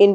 in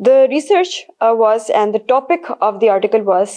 The research was and the topic of the article was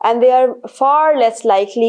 And they are far less likely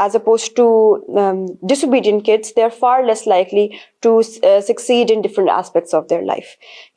as opposed to disobedient kids, they are far less likely to succeed in different aspects of their life,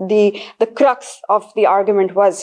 the crux of the argument was.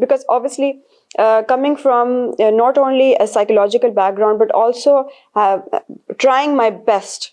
because obviously coming from not only a psychological background but also trying my best,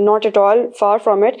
not at all, far from it,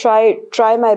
try my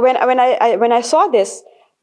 when I saw this,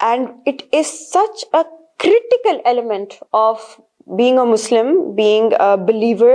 and it is such a critical element of being a Muslim, being a believer,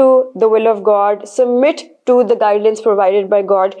to the will of God, submit to the guidelines provided by God.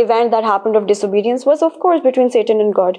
event that happened of disobedience was of course between Satan and God.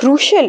crucial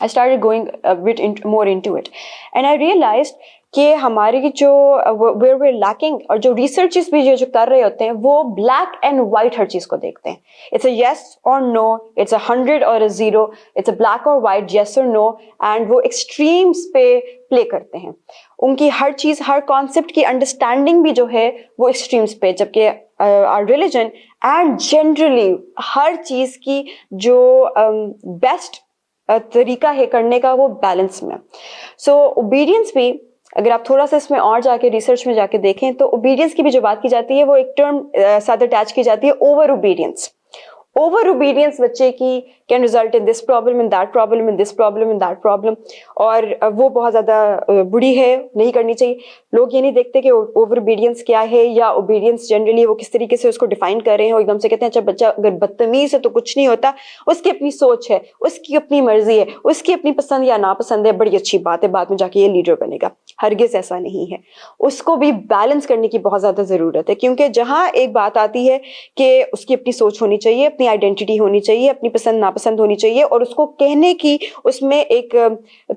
I started going a bit more into it, and I realized کہ ہماری جو where where lacking اور جو researches بھی جو کر رہے ہوتے ہیں وہ بلیک اینڈ وائٹ ہر چیز کو دیکھتے ہیں. اٹس اے یس اور نو, اٹس اے 100 اور اے 0, اٹس اے بلیک اور وائٹ, یس اور نو, اینڈ وہ ایکسٹریمس پہ پلے کرتے ہیں. ان کی ہر چیز, ہر کانسیپٹ کی انڈرسٹینڈنگ بھی جو ہے وہ ایکسٹریمس پہ, جبکہ our religion and generally ہر چیز کی جو بیسٹ طریقہ ہے کرنے کا وہ بیلنس میں. سو اوبیڈینس بھی اگر آپ تھوڑا سا اس میں اور جا کے ریسرچ میں جا کے دیکھیں تو اوبیڈینس کی بھی جو بات کی جاتی ہے وہ ایک ٹرم ساتھ اٹیچ کی جاتی ہے, اوور اوبیڈینس. اوور اوبیڈینس بچے کی can result in this problem, in that problem, in this problem, in that problem, اور وہ بہت زیادہ بری ہے, نہیں کرنی چاہیے. لوگ یہ نہیں دیکھتے کہ اوور اوبیڈینس کیا ہے یا اوبیڈینس جنرلی وہ کس طریقے سے اس کو ڈیفائن کر رہے ہیں, اور ایک دم سے کہتے ہیں اچھا بچہ اگر بدتمیز ہے تو کچھ نہیں ہوتا, اس کی اپنی سوچ ہے, اس کی اپنی مرضی ہے, اس کی اپنی پسند یا ناپسند ہے, بڑی اچھی بات ہے, بعد میں جا کے یہ لیڈر بنے گا. ہرگز ایسا نہیں ہے. اس کو بھی بیلنس کرنے کی بہت زیادہ ضرورت ہے, کیونکہ جہاں ایک بات آتی ہے کہ اس کی اپنی سوچ ہونی چاہیے, اپنی آئیڈینٹی ہونی چاہیے, اپنی پسند ناپسند ہونی چاہیے, اور اس کو کہنے کی اس میں ایک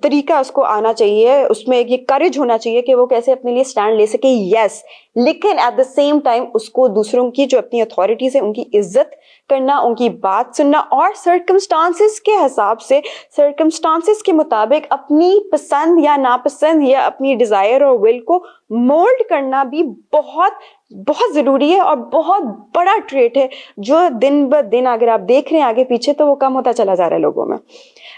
طریقہ اس کو آنا چاہیے, اس میں ایک یہ کریج ہونا چاہیے کہ وہ کیسے اپنے لیے اسٹینڈ لے سکے. یس, لیکن ایٹ دا سیم ٹائم اس کو دوسروں کی جو اپنی اتھارٹیز ہیں ان کی عزت کرنا, ان کی بات سننا, اور سرکمسٹانسز کے حساب سے, سرکمسٹانسز کے مطابق اپنی پسند یا ناپسند یا اپنی ڈیزائر اور ول کو مولڈ کرنا بھی بہت بہت ضروری ہے, اور بہت بڑا ٹریٹ ہے جو دن بہ دن اگر آپ دیکھ رہے ہیں آگے پیچھے تو وہ کم ہوتا چلا جا رہا ہے لوگوں میں.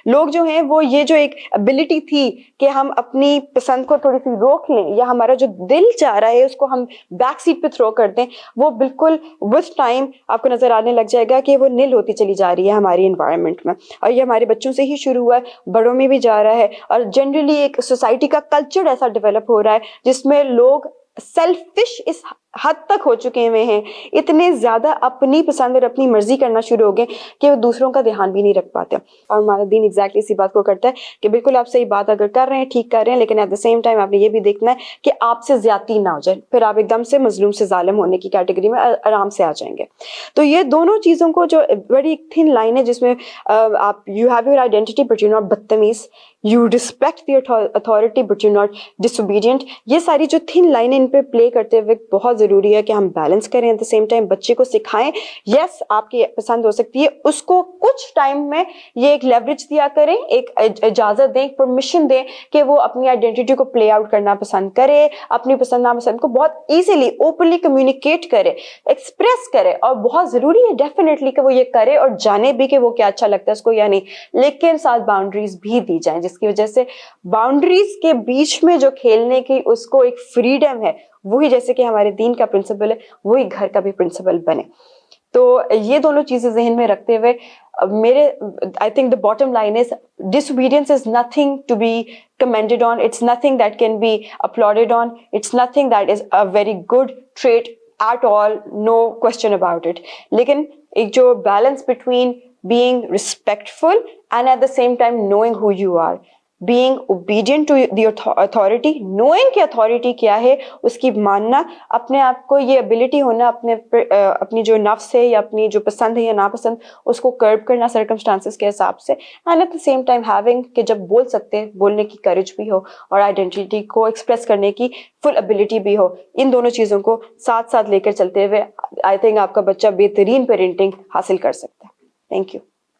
لوگ جو ہیں وہ یہ جو ایک ابیلٹی تھی کہ ہم اپنی پسند کو تھوڑی سی روک لیں یا ہمارا جو دل چاہ رہا ہے اس کو ہم بیک سیٹ پہ تھرو کر دیں, وہ بالکل وتھ ٹائم آپ کو نظر آنے لگ جائے گا کہ وہ نل ہوتی چلی جا رہی ہے ہماری انوائرمنٹ میں. اور یہ ہمارے بچوں سے ہی شروع ہوا ہے, بڑوں میں بھی جا رہا ہے, اور جنرلی ایک سوسائٹی کا کلچر ایسا ڈیولپ ہو رہا ہے جس میں لوگ سیلفش اس حد تک ہو چکے ہوئے ہیں, اتنے زیادہ اپنی پسند اور اپنی مرضی کرنا شروع ہو گئے کہ وہ دوسروں کا دھیان بھی نہیں رکھ پاتے. اور ہمارا دین ایگزیکٹلی اسی بات کو کرتا ہے کہ بالکل آپ صحیح بات اگر کر رہے ہیں, ٹھیک کر رہے ہیں, لیکن ایٹ دا سیم ٹائم آپ نے یہ بھی دیکھنا ہے کہ آپ سے زیادتی نہ ہو جائے, پھر آپ ایک دم سے مظلوم سے ظالم ہونے کی کیٹیگری میں آرام سے آ جائیں گے. تو یہ دونوں چیزوں کو جو بڑی تھن لائن ہے جس میں آپ you have your identity but you not بدتمیز, you respect the authority but you not disobedient. یہ ساری جو تھن لائن ان پہ پلے کرتے ہوئے بہت ضروری ہے کہ ہم بیلنس کریں, ایٹ دا سیم ٹائم بچے کو سکھائیں. یس آپ کی پسند ہو سکتی ہے, اس کو کچھ ٹائم میں یہ ایک لیوریج دیا کریں, ایک اجازت دیں, پرمیشن دیں کہ وہ اپنی آئیڈینٹی کو پلے آؤٹ کرنا پسند کرے, اپنی پسند ناپسند کو بہت ایزیلی اوپنلی کمیونیکیٹ کرے, ایکسپریس کرے, اور بہت ضروری ہے ڈیفینیٹلی کہ وہ یہ کرے اور جانے بھی کہ وہ کیا اچھا لگتا ہے اس کو یا نہیں, لیکن ساتھ باؤنڈریز بھی دی جائیں جس کی وجہ سے باؤنڈریز کے بیچ میں جو کھیلنے کی اس کو ایک فریڈم ہے, وہی جیسے کہ ہمارے دین کا پرنسپل ہے وہی گھر کا بھی پرنسپل بنے. تو یہ دونوں چیزیں ذہن میں رکھتے ہوئے میرے I think the bottom line is disobedience is nothing to be commended on, it's nothing that can be applauded on, it's nothing that is a very good trait at all, no question about it. لیکن ایک جو balance between being respectful and at the same time knowing who you are, being obedient to the authority, knowing کہ authority کیا ہے اس کی ماننا, اپنے آپ کو یہ ability ہونا اپنی جو نفس ہے یا اپنی جو پسند ہے یا ناپسند اس کو curb کرنا circumstances کے حساب سے, and at the same time having کہ جب بول سکتے ہیں بولنے کی courage بھی ہو اور identity کو express کرنے کی full ability بھی ہو. ان دونوں چیزوں کو ساتھ ساتھ لے کر چلتے ہوئے I think آپ کا بچہ بہترین parenting حاصل کر سکتا ہے. Thank you.